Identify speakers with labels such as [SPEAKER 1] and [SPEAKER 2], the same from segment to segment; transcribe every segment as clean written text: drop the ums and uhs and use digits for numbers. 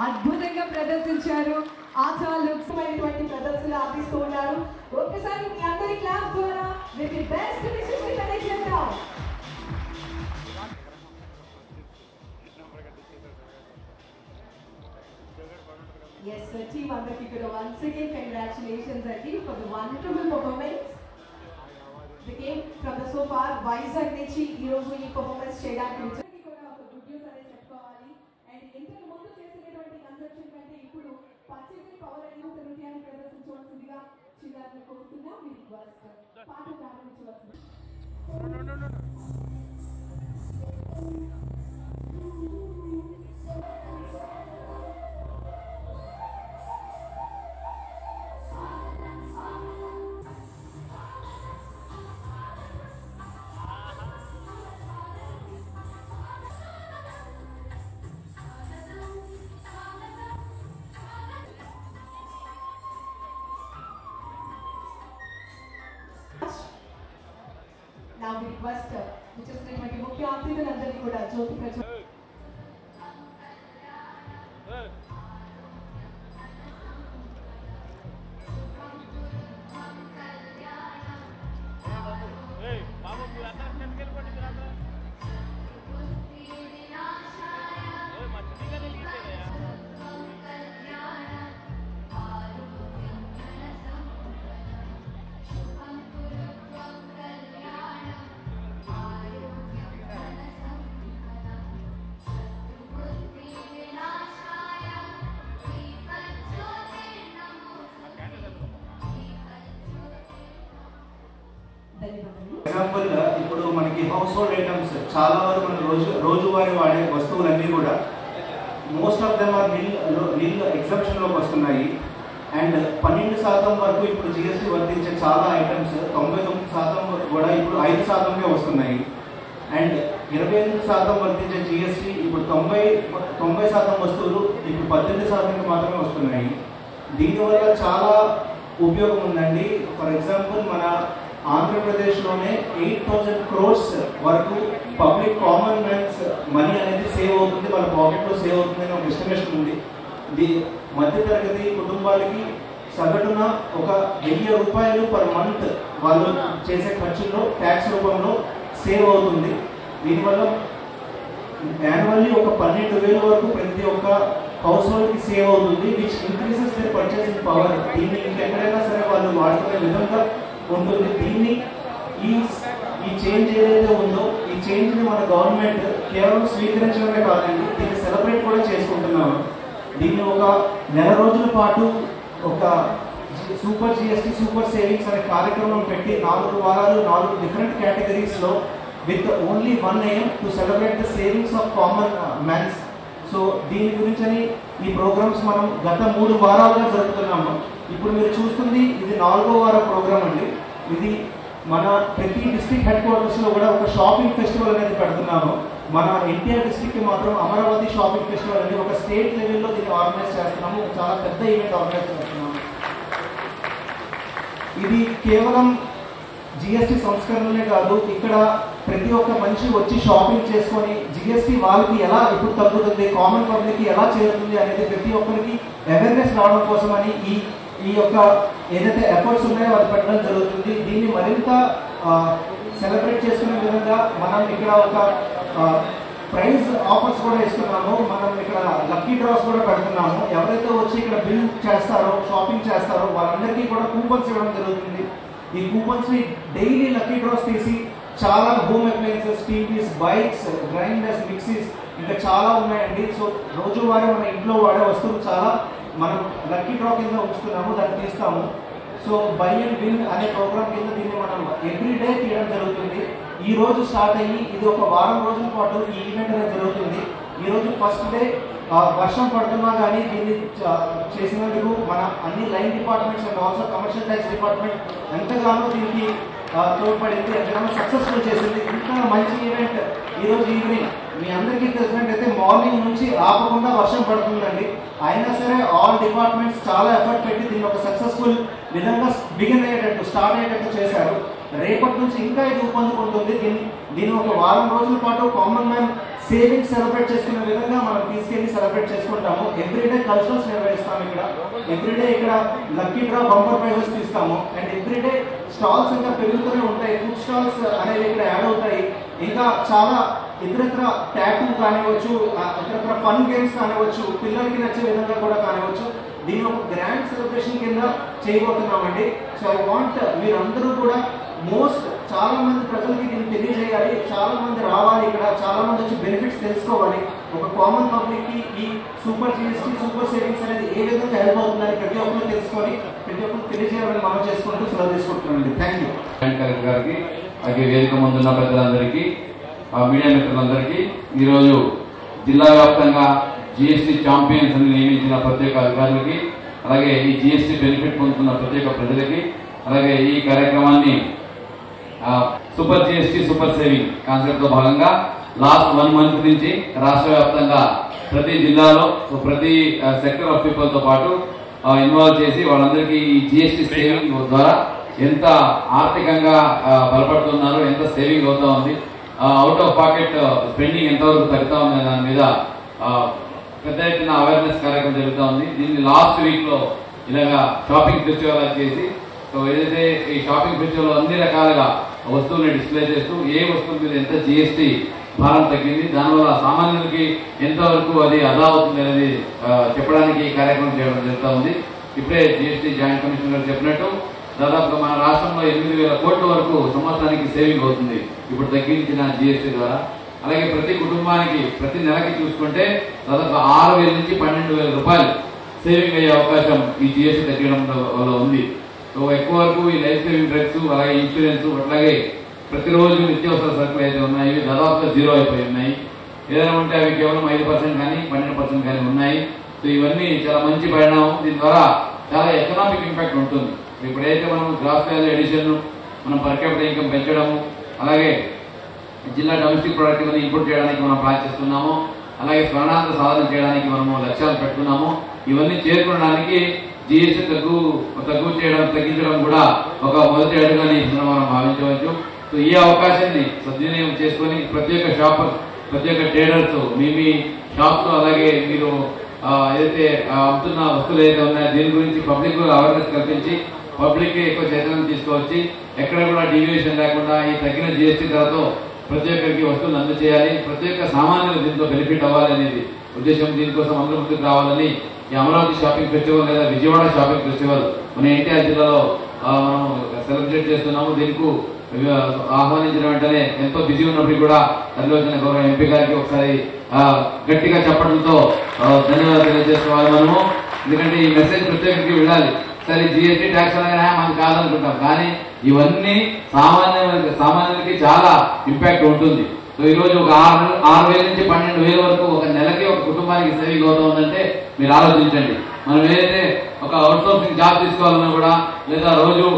[SPEAKER 1] అద్భుతంగా ప్రదర్శించారు. ఆచార్యులైనటువంటి ప్రదర్శన అందిస్తున్నారు. ఒక్కసారి మీ అందరి క్లాస్ ద్వారా మీకు బెస్ట్ విషెస్ ని తెలియజేద్దాం. Yes, sir. Team అందరికి కూడా once again congratulations అండి for the wonderful performance. The game from the so far Vizag నుంచి ఈ రోజు ఈ పర్ఫార్మెన్స్ చేయడానికి Now we request విచ్చేసినటువంటి ముఖ్య అతిథులందరినీ కూడా జ్యోతి ప్రజ్వలన
[SPEAKER 2] ఎగ్జాంపుల్ ఇప్పుడు మనకి హౌస్ హోల్డ్ ఐటమ్స్ చాలా వరకు మన రోజువారీ వాడే వస్తువులన్నీ కూడా మోస్ట్ ఆఫ్ దెమ్ ఆర్ నిల్ ఎగ్జామ్షన్లోకి వస్తున్నాయి. అండ్ 12% వరకు ఇప్పుడు జిఎస్టీ వర్తించే చాలా ఐటమ్స్ 99% కూడా ఇప్పుడు 5%కే వస్తున్నాయి. అండ్ 28% వర్తించే జిఎస్టీ ఇప్పుడు 90% వస్తువులు ఇప్పుడు 18%కి మాత్రమే వస్తున్నాయి. దీనివల్ల చాలా ఉపయోగం ఉందండి. ఫర్ ఎగ్జాంపుల్ మన ఆంధ్రప్రదేశ్లోనే 8,000 crores వరకు పబ్లిక్ కామన్ మ్యాన్స్ మనీ అనేది సేవ్ అవుతుంది, వాళ్ళ పాకెట్లో సేవ్ అవుతుంది అని ఒక ఎస్టిమేషన్ ఉంది. మధ్యతరగతి కుటుంబాలకి సగటున ఒక 1000 రూపాయలు పర్ మంత్ వాళ్ళు చేసే ఖర్చుల్లో ట్యాక్స్ రూపంలో సేవ్ అవుతుంది. దీనివల్ల యాన్యువల్లీ ఒక 12,000 వరకు ప్రతి ఒక్క హౌస్ హోల్డ్కి సేవ్ అవుతుంది, which increases their purchasing power. దీన్ని ఇంకెక్కడైనా సరే వాళ్ళు వాడుకునే విధంగా ఉంటుంది. దీన్ని ఈ చేంజ్ ఏదైతే ఉందో ఈ చేంజ్ని మన గవర్నమెంట్ కేవలం స్వీకరించడమే కాదండి, దీన్ని సెలబ్రేట్ కూడా చేసుకుంటున్నాము. దీన్ని ఒక నెల రోజుల పాటు ఒక సూపర్ జిఎస్టీ సూపర్ సేవింగ్స్ అనే కార్యక్రమం పెట్టి 4 వారాలు 4 డిఫరెంట్ కేటగిరీస్లో with only 1 AM to celebrate the savings of common man's. So దీని గురించి ఈ ప్రోగ్రామ్స్ మనం గత 3 వారాలుగా జరుపుతున్నాము. ఇప్పుడు మీరు చూస్తుంది ఇది 4వ వార ప్రోగ్రామ్ అండి. ఇది మన ప్రతి డిస్ట్రిక్ట్ హెడ్ క్వార్టర్స్లో కూడా ఒక షాపింగ్ ఫెస్టివల్ అనేది పెడుతున్నాము. మన ఎన్టీఆర్ డిస్ట్రిక్ట్కి మాత్రం అమరావతి షాపింగ్ ఫెస్టివల్ అనేది ఒక స్టేట్ లెవెల్లో దీన్ని ఆర్గనైజ్ చేస్తున్నాము. చాలా పెద్ద ఈవెంట్ ఆర్గనైజ్ చేస్తున్నాము. ఇది కేవలం జిఎస్టీ సంస్కరణలే కాదు, ఇక్కడ ప్రతి ఒక్క మనిషి వచ్చి షాపింగ్ చేసుకొని జిఎస్టీ వాళ్ళకి ఎలా ఎప్పుడు తగ్గుతుంది, కామన్ పబ్లిక్కి ఎలా చేరుతుంది అనేది ప్రతి ఒక్కరికి అవేర్నెస్ రావడం కోసమని ఈ యొక్క ఏదైతే ఎఫర్ట్స్ ఉన్నాయో అది పెట్టడం జరుగుతుంది. దీన్ని మరింత సెలబ్రేట్ చేసుకునే విధంగా మనం ఇక్కడ ఒక ప్రైజ్ ఆఫర్స్ కూడా ఇస్తున్నాము. మనం ఇక్కడ లక్కీ డ్రాస్ కూడా పెడుతున్నాము. ఎవరైతే వచ్చి ఇక్కడ బిల్ చేస్తారో షాపింగ్ చేస్తారో వాళ్ళందరికీ కూడా కూపన్స్ ఇవ్వడం జరుగుతుంది. ఈ కూపన్స్ని డైలీ లక్కీ డ్రాస్ తీసి చాలా home appliances, TVs, bikes, grinders, mixies ఇంకా చాలా ఉన్నాయండి. సో రోజువారీ మన ఇంట్లో వాడే వస్తువులు చాలా మనం లక్కీ డ్రా కింద ఉంచుతున్నాము, దాన్ని తీస్తాము. సో బై అండ్ విన్ అనే ప్రోగ్రామ్ కింద దీన్ని మనం ఎవ్రీడే తీయడం జరుగుతుంది. ఈ రోజు స్టార్ట్ అయ్యి ఇది ఒక వారం రోజుల పాటు ఈ ఈవెంట్ అనేది జరుగుతుంది. ఈ రోజు ఫస్ట్ డే వర్షం పడుతున్నా కానీ దీన్ని చేసినందుకు మన అన్ని line departments and also commercial tax department ఎంతగానో దీనికి తోడ్పడింది, ఎంతగానో సక్సెస్ఫుల్ చేసింది. ఇంకా మంచి ఈవెంట్ ఈరోజు ఈవినింగ్ మీ అందరికీ తెలిసినట్టయితే మార్నింగ్ నుంచి ఆపకుండా వర్షం పడుతుందండి. అయినా సరే ఆల్ డిపార్ట్మెంట్స్ చాలా ఎఫర్ట్ పెట్టి దీన్ని ఒక సక్సెస్ఫుల్ విధంగా బిగిన్ అయ్యేటట్టు స్టార్ట్ అయ్యేటట్టు చేశారు. రేపటి నుంచి ఇంకా ఇది ఊపందుకుంటుంది. దీన్ని ఒక వారం రోజుల పాటు కామన్ మ్యాన్ సేవింగ్స్ సెలబ్రేట్ చేసుకునే విధంగా మనం తీసుకెళ్లి సెలబ్రేట్ చేసుకుంటాము. ఎవ్రీడే కల్చరల్స్ నిర్వహిస్తాము. ఇక్కడ ఎవ్రీడే ఇక్కడ లక్కీ డ్రా బంపర్ ప్రైజెస్ తీస్తాము. అండ్ ఎవ్రీడే స్టాల్స్ ఇంకా పెరుగుతూనే ఉంటాయి. ఫుడ్ స్టాల్స్ అనేవి ఇక్కడ యాడ్ అవుతాయి. ఇంకా చాలా ఇతరత్ర ట్యాటూ కానివచ్చు, ఇతరత్ర ఫన్ గేమ్స్ కానివచ్చు, పిల్లలకి నచ్చే విధంగా కూడా కానివచ్చు. దీన్ని ఒక గ్రాండ్ సెలబ్రేషన్ కింద చేయబోతున్నామండి. సో ఐ వాంట్ మీరందరూ కూడా చాలా మంది ప్రజలకి దీన్ని తెలియజేయాలి, చాలా మంది రావాలి, ఇక్కడ చాలా మంది వచ్చి బెనిఫిట్స్ తెలుసుకోవాలి. ఒక కామన్ పబ్లిక్ కి ఈ సూపర్ జిఎస్టీ సూపర్ సేవింగ్స్ అనేది ఏ విధంగా హెల్ప్ అవుతుందని ప్రతి ఒక్కరు తెలుసుకొని ప్రతి ఒక్కరు తెలియజేయాలని మనం చేసుకుంటూ సెలవు తీసుకుంటున్నామండి. Thank you.
[SPEAKER 3] గారికి అలాగే వేదిక ముందున్న పెద్దలందరికీ, మీడియా మిత్రులందరికీ, ఈరోజు జిల్లా వ్యాప్తంగా జిఎస్టీ ఛాంపియన్స్ అని నియమించిన ప్రత్యేక అధికారులకి, అలాగే ఈ జిఎస్టీ బెనిఫిట్ పొందుతున్న ప్రత్యేక ప్రజలకి, అలాగే ఈ కార్యక్రమాన్ని super GST super saving concept తో భాగంగా లాస్ట్ 1 month నుంచి రాష్ట్ర వ్యాప్తంగా ప్రతి జిల్లాలో ప్రతి సెక్టర్ ఆఫ్ పీపుల్ తో పాటు ఇన్వాల్వ్ చేసి వాళ్ళందరికీ ఈ జిఎస్టీ సేవింగ్ ద్వారా ఎంత ఆర్థికంగా బలపడుతున్నారు, ఎంత సేవింగ్ అవుతా ఉంది, అవుట్ ఆఫ్ పాకెట్ స్పెండింగ్ ఎంతవరకు తగ్గుతా ఉంది దాని మీద పెద్ద ఎత్తున అవేర్నెస్ కార్యక్రమం జరుగుతూ ఉంది. దీన్ని లాస్ట్ వీక్ లో ఇలాగా షాపింగ్ ఫెస్టివల్ చేసి, సో ఏదైతే ఈ షాపింగ్ ఫెస్టివల్ అన్ని రకాలుగా వస్తువుల్ని డిస్ప్లే చేస్తూ ఏ వస్తువు మీద ఎంత జిఎస్టీ భారం తగ్గింది, దానివల్ల సామాన్యులకి ఎంతవరకు అది అదా అవుతుంది అనేది చెప్పడానికి ఈ కార్యక్రమం చేయడం జరుగుతూ ఉంది. ఇప్పుడే జిఎస్టీ జాయింట్ కమిషనర్ గారు చెప్పినట్టు దాదాపుగా మన రాష్ట్రంలో 8,000 కోట్ల వరకు సంవత్సరానికి సేవింగ్ అవుతుంది ఇప్పుడు తగ్గించిన జిఎస్టీ ద్వారా. అలాగే ప్రతి కుటుంబానికి ప్రతి నెలకి చూసుకుంటే దాదాపు 6,000 నుంచి 12,000 రూపాయలు సేవింగ్ అయ్యే అవకాశం ఈ జిఎస్టీ తగ్గడం వల్ల ఉంది. సో ఎక్కువ వరకు ఈ లైఫ్ సేవింగ్ డ్రగ్స్, అలాగే ఇన్సూరెన్స్, అట్లాగే ప్రతిరోజు నిత్యావసర సరుకులు అయితే ఉన్నాయి దాదాపుగా 0 అయిపోయి ఉన్నాయి. ఏదైనా ఉంటే అవి కేవలం 5% కానీ 12% కానీ ఉన్నాయి. సో ఇవన్నీ చాలా మంచి పరిణామం. దీని ద్వారా చాలా ఎకనామిక్ ఇంపాక్ట్ ఉంటుంది. ఇప్పుడైతే మనం గ్రాస్ వాల్యూ ఎడిషన్, మనం పర్ క్యాపిటల్ ఇన్కమ్ పెంచడము, అలాగే జిల్లా డొమెస్టిక్ ప్రొడక్ట్ ఇంపోర్ట్ చేయడానికి మనం ప్లాన్ చేస్తున్నాము, అలాగే స్వర్ణాంధ్ర సాధన చేయడానికి మనము లక్ష్యాలు పెట్టుకున్నాము. ఇవన్నీ చేరుకోవడానికి జిఎస్టీ తగ్గించడం కూడా ఒక మొదటి అడుగుని మనం భావించవచ్చు. సో ఈ అవకాశాన్ని సద్వినియోగం చేసుకుని ప్రతి ఒక్క షాపర్స్, ప్రతి ఒక్క ట్రేడర్స్ మీ షాప్స్, అలాగే మీరు ఏదైతే అమ్ముతున్న వస్తువులు ఏదైతే ఉన్నాయో దీని గురించి పబ్లిక్ అవేర్నెస్ కల్పించి పబ్లిక్ ఎక్కువ చైతన్యం తీసుకొచ్చి ఎక్కడ కూడా డీవియేషన్ లేకుండా ఈ తగ్గిన జిఎస్టీ ధరతో ప్రతి ఒక్కరికి వస్తువులు అందజేయాలి, ప్రతి ఒక్క సామాన్యులు దీంతో బెనిఫిట్ అవ్వాలి అనేది ఉద్దేశం. దీనికోసం అందరూ ముందుకు రావాలని ఈ అమరావతి షాపింగ్ ఫెస్టివల్ లేదా విజయవాడ షాపింగ్ ఫెస్టివల్ మన ఎన్టీఆర్ జిల్లాలో మనం సెలబ్రేట్ చేస్తున్నాము. దీనికి ఆహ్వానించిన వెంటనే ఎంతో బిజీ ఉన్నప్పటికీ కూడా తరలివచ్చిన గౌరవ ఎంపీ గారికి ఒకసారి గట్టిగా చెప్పడంతో ధన్యవాదాలు తెలియజేసుకోవాలి మనము. ఎందుకంటే ఈ మెసేజ్ ప్రతి ఒక్కరికి వెళ్ళాలి. సరే జిఎస్టీ ట్యాక్స్ అనగానే మనకు కాదనుకుంటాం, కానీ ఇవన్నీ సామాన్యులకి చాలా ఇంపాక్ట్ ఉంటుంది. సో ఈ రోజు ఒక 6,000 నుంచి 12,000 వరకు ఒక నెలకి ఒక కుటుంబానికి సేవింగ్ అవుతా ఉందంటే మీరు ఆలోచించండి. మనం ఏదైతే ఒక అవుట్సోర్సింగ్ జాబ్ తీసుకోవాలన్నా కూడా, లేదా రోజు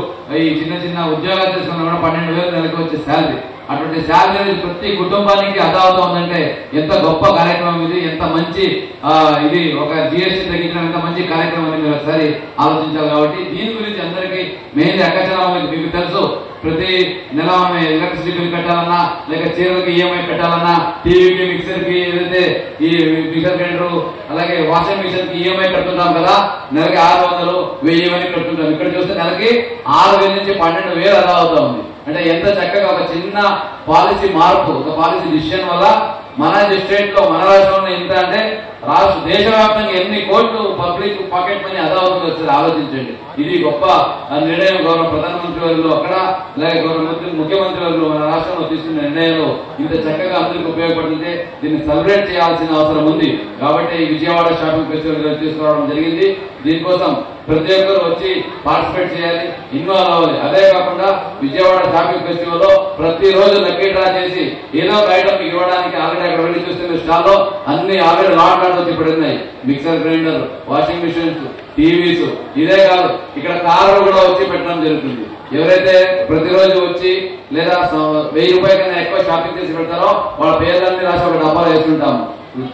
[SPEAKER 3] ఈ చిన్న ఉద్యోగాలు తీసుకున్నా కూడా 12,000 నెలకి వచ్చే శాలరీ, అటువంటి శాలరీ ప్రతి కుటుంబానికి అదా అవుతా ఉందంటే ఎంత గొప్ప కార్యక్రమం ఇది, ఎంత మంచి ఇది ఒక జిఎస్టీ తగ్గించడం ఎంత మంచి కార్యక్రమం అని మీరు ఒకసారి ఆలోచించాలి. కాబట్టి దీని గురించి అందరికీ మెయిన్ అక్కచనం మీకు తెలుసు. ప్రతి నెల ఎలక్ట్రిసిటీ బిల్ కట్టాలన్నా, లేక చీరలకి ఈఎంఐ కట్టాలన్నా, టీవీకి, మిక్సర్ కి, ఏదైతే ఈ మిక్సర్ గ్రైండర్, అలాగే వాషింగ్ మిషన్ కి ఈఎంఐ కడుతుంటాం కదా, నెలకి 600, 1000 కడుతుంటాం. ఇక్కడ చూస్తే నెలకి 6,000 నుంచి 12,000 అదా అవుతా ఉంది. అంటే ఎంత చక్కగా ఒక చిన్న పాలసీ మార్పు, ఒక పాలసీ డిసిషన్ వల్ల మన స్టేట్ లో, మన రాష్ట్రంలో ఎంత అంటే దేశవ్యాప్తంగా ఎన్ని కోట్లు పబ్లిక్ పాకెట్ మనీ అదా అవుతుందో వచ్చి ఆలోచించండి. ఇది గొప్ప నిర్ణయం గౌరవ ప్రధానమంత్రి వారు అక్కడ, అలాగే గౌరవ ముఖ్యమంత్రి వారు మన రాష్ట్రంలో తీసుకున్న నిర్ణయాలు ఇంత చక్కగా అందరికి ఉపయోగపడుతుంటే దీన్ని సెలబ్రేట్ చేయాల్సిన అవసరం ఉంది. కాబట్టి విజయవాడ షాపింగ్ ఫెస్టివల్ తీసుకురావడం జరిగింది. దీనికోసం ప్రతి ఒక్కరు వచ్చి పార్టిసిపేట్ చేయాలి, ఇన్వాల్వ్ అవ్వాలి. అదే కాకుండా విజయవాడ షాపింగ్ ఫెస్టివల్ లో ప్రతిరోజు లక్కీ డ్రా చేసి ఏదో ఒక ఐటమ్ ఇవ్వడానికి ఆల్రెడీ అక్కడ వెళ్ళి చూస్తున్న స్టాల్ లో అన్ని ఆల్రెడీ లాట్ వచ్చి పడుతున్నాయి. Mixer grinder, washing machines, TVs, ఇదే కాదు ఇక్కడ కార్లు కూడా వచ్చి పెట్టడం జరుగుతుంది. ఎవరైతే ప్రతిరోజు వచ్చి లేదా 1000 రూపాయల కన్నా ఎక్కువ షాపింగ్ చేసి పెడతారో వాళ్ళ పేర్లన్నీ రాసి ఒక డబ్బాలో వేసుకుంటాము.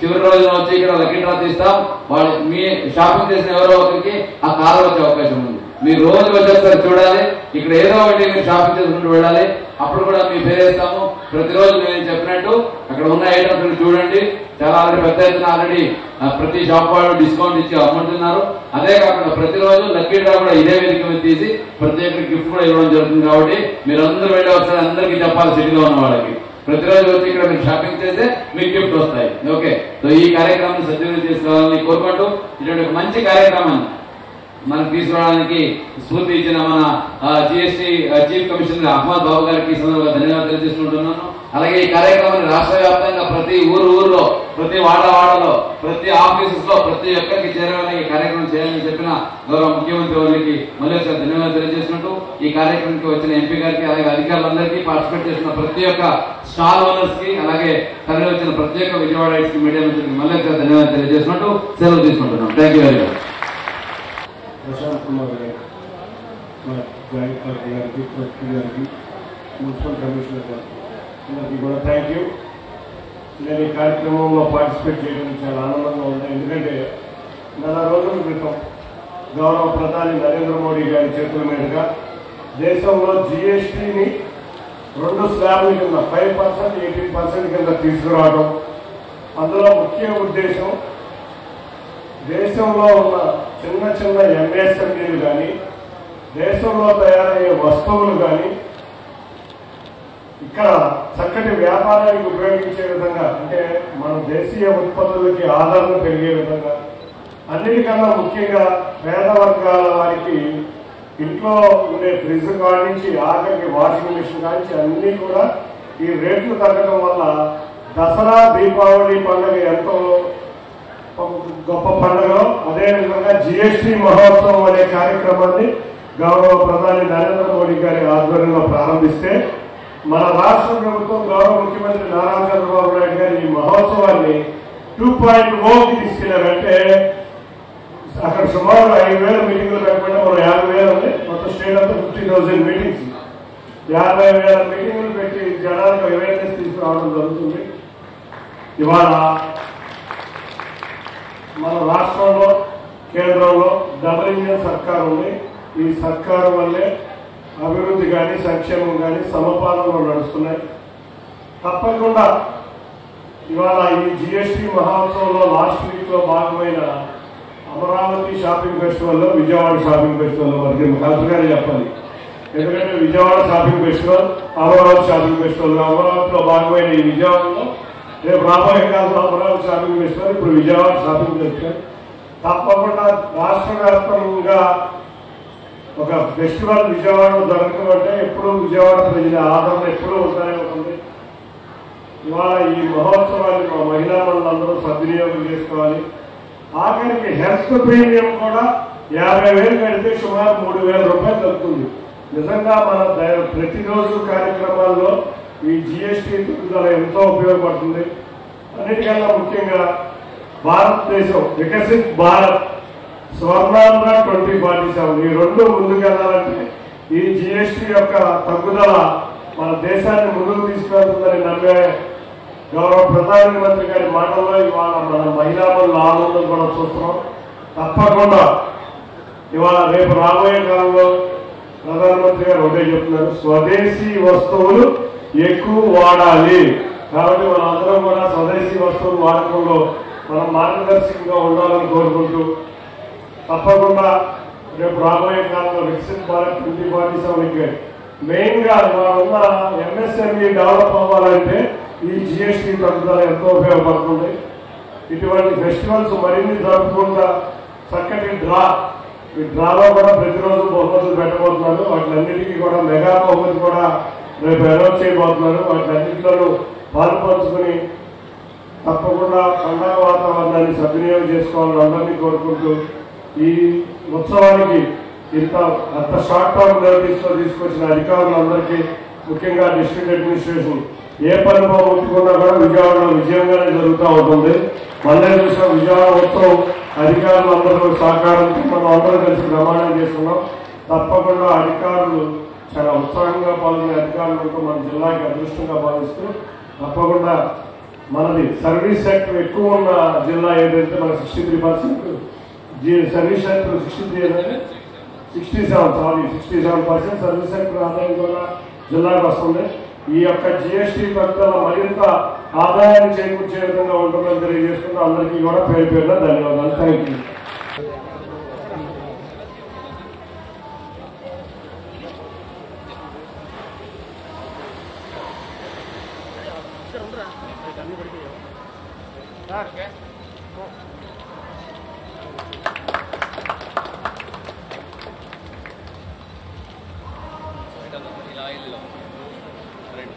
[SPEAKER 3] చివరి రోజున వచ్చి ఇక్కడ లక్కీ డ్రా తీస్తాం. వాళ్ళు మీ షాపింగ్ చేసిన ఎవరో ఒకరికి ఆ కారు వచ్చే అవకాశం ఉంది. మీరు రోజు వచ్చేసరి చూడాలి, ఇక్కడ ఏదో ఒకటి మీరు షాపింగ్ చేసుకుంటూ వెళ్ళాలి. అప్పుడు కూడా మీ పేరు వేస్తాము. ప్రతిరోజు నేను చెప్పినట్టు అక్కడ ఉన్న ఐటమ్స్ చూడండి, చాలా ఆల్రెడీ పెద్ద ఎత్తున ఆల్రెడీ ప్రతి షాప్ వాళ్ళు డిస్కౌంట్ ఇచ్చి అమ్ముతున్నారు. అదే కాకుండా ప్రతిరోజు లక్కీ డ్రా కూడా ఇదే వేదిక మీద తీసి ప్రతి ఒక్కరికి గిఫ్ట్ కూడా ఇవ్వడం జరుగుతుంది. కాబట్టి మీరు అందరూ వెళ్ళి ఒకసారి అందరికీ చెప్పాలి, సిటీలో ఉన్న వాళ్ళకి ప్రతిరోజు వచ్చి ఇక్కడ మీరు షాపింగ్ చేస్తే మీకు గిఫ్ట్ వస్తాయి. ఓకే, సో ఈ కార్యక్రమాన్ని సద్వినియోగం చేసుకోవాలని కోరుకుంటూ ఇటువంటి ఒక మంచి కార్యక్రమాన్ని మనకు తీసుకురావడానికి స్ఫూర్తి ఇచ్చిన మన జిఎస్టీ చీఫ్ కమిషనర్ అహ్మద్ బాబు గారికి ధన్యవాదాలు తెలియజేసుకుంటున్నాను. అలాగే ఈ కార్యక్రమాన్ని రాష్ట్ర వ్యాప్తంగా ప్రతి ఊర్లో ప్రతి వాడలో ప్రతి ఆఫీసెస్ లో ప్రతి ఒక్కరికి చేరాలని ఈ కార్యక్రమం చేయాలని చెప్పిన గౌరవ ముఖ్యమంత్రి వారికి మళ్ళీ ఒకసారి ధన్యవాదాలు తెలియజేసినట్టు ఈ కార్యక్రమానికి వచ్చిన ఎంపీ గారికి అలాగే అధికారులందరికీ పార్టిసిపేట్ చేసిన ప్రతి ఒక్క స్టాల్ ఓనర్స్ కి అలాగే తరలి వచ్చిన ప్రతి ఒక్క విజయవాడ మీడియా మిత్రులకి మళ్ళీ ఒకసారి ధన్యవాదాలు తెలియజేసినట్టు సెలవు తీసుకుంటున్నాం. Thank you very much.
[SPEAKER 4] Prashant Kumar garu, మా జాయింట్ కలెక్టర్ గారికి, కలెక్టర్ గారికి, మున్సిపల్ కమిషనర్ గారికి అందరికీ కూడా థ్యాంక్ యూ. నేను ఈ కార్యక్రమంలో పార్టిసిపేట్ చేయడం చాలా ఆనందంగా ఉంది. ఎందుకంటే నెల రోజుల క్రితం గౌరవ ప్రధాని నరేంద్ర మోడీ గారి చేతుల మీదుగా దేశంలో జిఎస్టీని 2 స్లాబ్ల కింద 5%, 18% కింద తీసుకురావడం. అందులో ముఖ్య ఉద్దేశం దేశంలో ఉన్న చిన్న చిన్న ఎంఎస్ఎంఈలు కానీ దేశంలో తయారయ్యే వస్తువులు కానీ ఇక్కడ చక్కటి వ్యాపారానికి ఉపయోగించే విధంగా, అంటే మన దేశీయ ఉత్పత్తులకి ఆదరణ పెరిగే విధంగా, అన్నిటికన్నా ముఖ్యంగా పేద వర్గాల వారికి ఇంట్లో ఉండే ఫ్రిడ్జ్ కానించి ఆఖరికి వాషింగ్ మిషన్ కానించి అన్నీ కూడా ఈ రేట్లు తగ్గడం వల్ల దసరా దీపావళి పండుగ ఎంతో గొప్ప పండుగ. అదేవిధంగా జిఎస్టీ మహోత్సవం అనే కార్యక్రమాన్ని గౌరవ ప్రధాని నరేంద్ర మోడీ గారి ఆధ్వర్యంలో ప్రారంభిస్తే మన రాష్ట్ర ప్రభుత్వం గౌరవ ముఖ్యమంత్రి నారా చంద్రబాబు నాయుడు గారు ఈ మహోత్సవాన్ని 2.0కి తీసుకెళ్లారంటే అక్కడ సుమారు 5,000 మీటింగ్లు కాకుండా మనం 50,000 ఉన్నాయి. మొత్తం స్టేట్ అంతా 50,000 మీటింగ్స్, 50,000 మీటింగ్లు పెట్టి జనాలకు అవేర్నెస్ తీసుకురావడం జరుగుతుంది. ఇవాళ మన రాష్ట్రంలో కేంద్రంలో డబుల్ ఇంజిన్ సర్కారు ఉంది. ఈ సర్కారు వల్లే అభివృద్ధి కానీ సంక్షేమం కానీ సమపాలనలో నడుస్తున్నాయి. తప్పకుండా ఇవాళ ఈ జిఎస్టీ మహోత్సవంలో లాస్ట్ వీక్ లో భాగమైన అమరావతి షాపింగ్ ఫెస్టివల్లో, విజయవాడ షాపింగ్ ఫెస్టివల్ వరకు కలెక్టర్ గారు చెప్పాలి. ఎందుకంటే Vijayawada shopping festival, Amaravati shopping festival, అమరావతిలో భాగమైన ఈ విజయవాడలో రేపు రాబోయే కాలంలో అమరావతి షాపింగ్ ఫెస్టివల్, ఇప్పుడు విజయవాడ షాపింగ్ ఫెస్టివల్. తప్పకుండా రాష్ట్ర వ్యాప్తంగా ఒక ఫెస్టివల్ విజయవాడలో జరగడం అంటే ఎప్పుడూ విజయవాడ ప్రజల ఆదరణ ఎప్పుడూ ఉంటూనే ఉంటుంది. ఇవాళ ఈ మహోత్సవాన్ని మా మహిళా మండలందరూ సద్వినియోగం చేసుకోవాలి. ఆఖరికి హెల్త్ ప్రీమియం కూడా 50,000 కడితే సుమారు 3,000 రూపాయలు దొరుకుతుంది. నిజంగా మన ప్రతిరోజు కార్యక్రమాల్లో ఈ జిఎస్టీ తగ్గుదల ఎంతో ఉపయోగపడుతుంది. అన్నిటికన్నా ముఖ్యంగా భారతదేశం వికసిత్ భారత్, స్వర్ణాంధ్ర 2047 ఈ రెండు ముందుకెళ్లాలంటే ఈ జిఎస్టీ యొక్క తగ్గుదల మన దేశాన్ని ముందుకు తీసుకెళ్తుందని నమ్మే గౌరవ ప్రధానమంత్రి గారి మాటల్లో ఇవాళ మన మహిళా మండల ఆనందం కూడా చూస్తున్నాం. తప్పకుండా ఇవాళ రేపు రాబోయే కాలంలో ప్రధానమంత్రి గారు ఒకటే చెప్తున్నారు, స్వదేశీ వస్తువులు ఎక్కువ వాడాలి. కాబట్టి మన అందరం కూడా స్వదేశీ వస్తువులు వాడకంలో మనం మార్గదర్శకంగా ఉండాలని కోరుకుంటూ తప్పకుండా రేపు రాబోయే కాలంలో వికసిత్ భారత్ 2047 మెయిన్ గా ఉన్న ఎంఎస్ఎంఈ డెవలప్ అవ్వాలంటే ఈ జిఎస్టీ తగ్గుదల ఎంతో ఉపయోగపడుతుంది. ఇటువంటి ఫెస్టివల్స్ మరిన్ని జరుపుకుంటా చక్కటి ఈ డ్రాలో కూడా ప్రతిరోజు బహుమతులు పెట్టబోతున్నారు. వాటిలన్నిటికీ కూడా మెగా బహుమతి కూడా రేపు అనౌన్స్ చేయబోతున్నారు. వాటిలన్నింటిలో పాల్పంచుకుని తప్పకుండా పండగ వాతావరణాన్ని సద్వినియోగం చేసుకోవాలని అందరినీ కోరుకుంటూ ఈ ఉత్సవానికి అంత షార్ట్ టర్మ్ నోటీస్ లో తీసుకొచ్చిన అధికారులందరికీ, ముఖ్యంగా డిస్ట్రిక్ట్ అడ్మినిస్ట్రేషన్ ఏ పని ముట్టుకున్నా కూడా విజయవాడలో విజయంగానే జరుగుతూ ఉంటుంది. మళ్ళీ చూసిన విజయవాడ ఉత్సవం అధికారులందరూ సహకారంతో మనం అందరూ కలిసి ప్రమాణం చేసుకున్నాం. తప్పకుండా అధికారులు చాలా ఉత్సాహంగా పాల్గొనే అధికారులతో మన జిల్లాకి అదృష్టంగా భావిస్తూ తప్పకుండా మనది సర్వీస్ సెక్టర్ ఎక్కువ ఉన్న జిల్లా ఏదైతే మన 63% సర్వీస్ సెక్టర్ 67% సర్వీస్ సెక్టర్ ఆదాయం కూడా జిల్లాకు వస్తుంది. ఈ యొక్క జిఎస్టీ తగ్గుదల మరింత ఆదాయాన్ని చేకూర్చే విధంగా ఉంటుందని తెలియజేసుకుంటూ అందరికీ కూడా పేరు పేరున ధన్యవాదాలు. Thank you.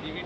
[SPEAKER 3] టీవీ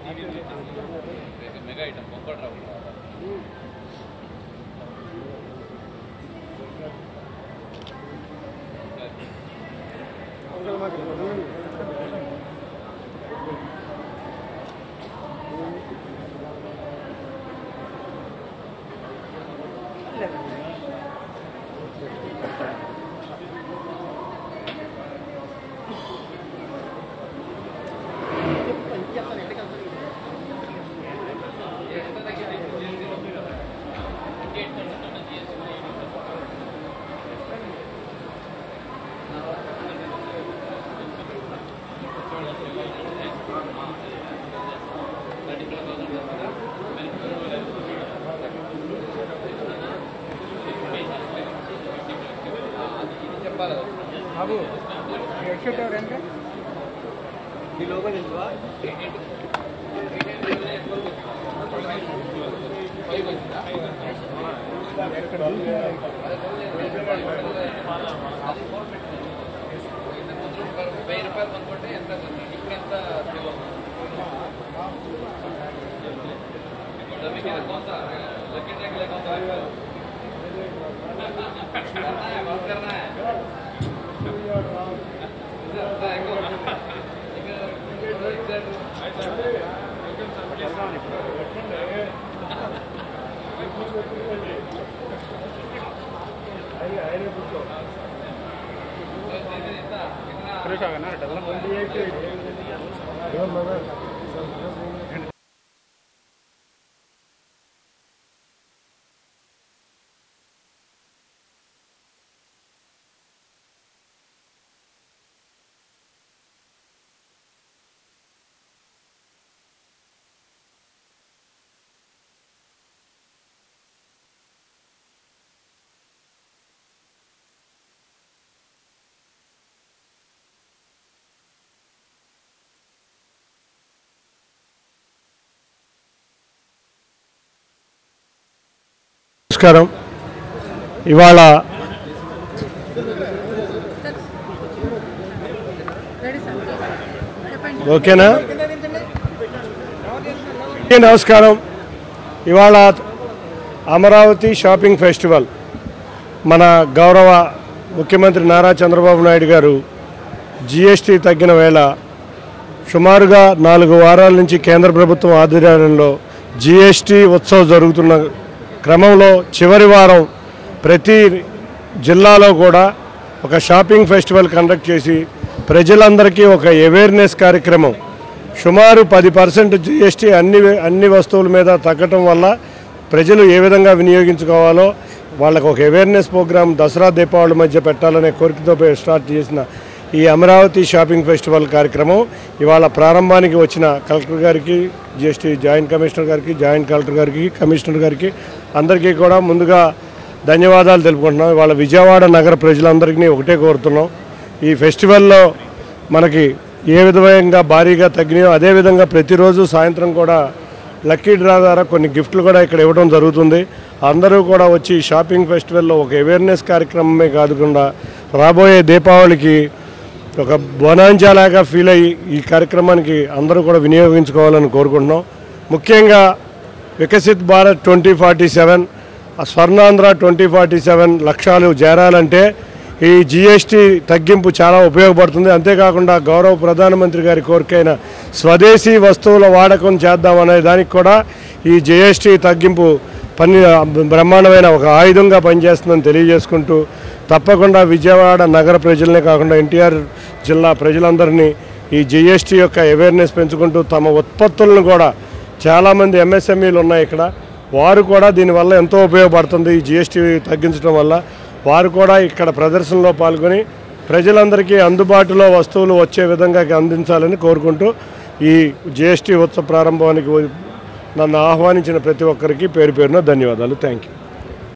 [SPEAKER 4] నమస్కారం. ఇవాళ ఓకేనా? నమస్కారం. ఇవాళ అమరావతి షాపింగ్ ఫెస్టివల్ మన గౌరవ ముఖ్యమంత్రి నారా చంద్రబాబు నాయుడు గారు జిఎస్టీ తగ్గిన వేళ సుమారుగా 4 వారాల నుంచి కేంద్ర ప్రభుత్వం ఆధ్వర్యంలో జిఎస్టీ ఉత్సవం జరుగుతున్న క్రమంలో చివరి వారం ప్రతి జిల్లాలో కూడా ఒక షాపింగ్ ఫెస్టివల్ కండక్ట్ చేసి ప్రజలందరికీ ఒక అవేర్నెస్ కార్యక్రమం సుమారు 10% జిఎస్టీ అన్ని వస్తువుల మీద తగ్గటం వల్ల ప్రజలు ఏ విధంగా వినియోగించుకోవాలో వాళ్ళకు ఒక అవేర్నెస్ ప్రోగ్రాం దసరా దీపావళి మధ్య పెట్టాలనే కోరికతో స్టార్ట్ చేసిన ఈ అమరావతి షాపింగ్ ఫెస్టివల్ కార్యక్రమం ఇవాళ ప్రారంభానికి వచ్చిన కలెక్టర్ గారికి, జిఎస్టీ జాయింట్ కమిషనర్ గారికి, జాయింట్ కలెక్టర్ గారికి, కమిషనర్ గారికి అందరికీ కూడా ముందుగా ధన్యవాదాలు తెలుపుకుంటున్నాం. ఇవాళ విజయవాడ నగర ప్రజలందరికీ ఒకటే కోరుతున్నాం, ఈ ఫెస్టివల్లో మనకి ఏ విధంగా భారీగా తగ్గినాయో అదేవిధంగా ప్రతిరోజు సాయంత్రం కూడా లక్కీ డ్రా ద్వారా కొన్ని గిఫ్ట్లు కూడా ఇక్కడ ఇవ్వడం జరుగుతుంది. అందరూ కూడా వచ్చి షాపింగ్ ఫెస్టివల్లో ఒక అవేర్నెస్ కార్యక్రమమే కాకుండా రాబోయే దీపావళికి ఒక బోనాంచాలాగా ఫీల్ అయ్యి ఈ కార్యక్రమానికి అందరూ కూడా వినియోగించుకోవాలని కోరుకుంటున్నాం. ముఖ్యంగా వికసిత్ భారత్ 2047 స్వర్ణాంధ్ర 2047 లక్ష్యాలు చేరాలంటే ఈ జిఎస్టీ తగ్గింపు చాలా ఉపయోగపడుతుంది. అంతేకాకుండా గౌరవ ప్రధానమంత్రి గారి కోరికైన స్వదేశీ వస్తువుల వాడకం చేద్దామనే దానికి కూడా ఈ జిఎస్టీ తగ్గింపు బ్రహ్మాండమైన ఒక ఆయుధంగా పనిచేస్తుందని తెలియజేసుకుంటూ తప్పకుండా విజయవాడ నగర ప్రజలనే కాకుండా ఎన్టీఆర్ జిల్లా ప్రజలందరినీ ఈ జిఎస్టీ యొక్క అవేర్నెస్ పెంచుకుంటూ తమ ఉత్పత్తులను కూడా చాలామంది ఎంఎస్ఎంఈలు ఉన్నాయి ఇక్కడ, వారు కూడా దీనివల్ల ఎంతో ఉపయోగపడుతుంది. ఈ జిఎస్టీ తగ్గించడం వల్ల వారు కూడా ఇక్కడ ప్రదర్శనలో పాల్గొని ప్రజలందరికీ అందుబాటులో వస్తువులు వచ్చే విధంగా అందించాలని కోరుకుంటూ ఈ జిఎస్టీ ఉత్సవ ప్రారంభానికి నన్ను ఆహ్వానించిన ప్రతి ఒక్కరికి పేరు పేరున ధన్యవాదాలు. Thank you.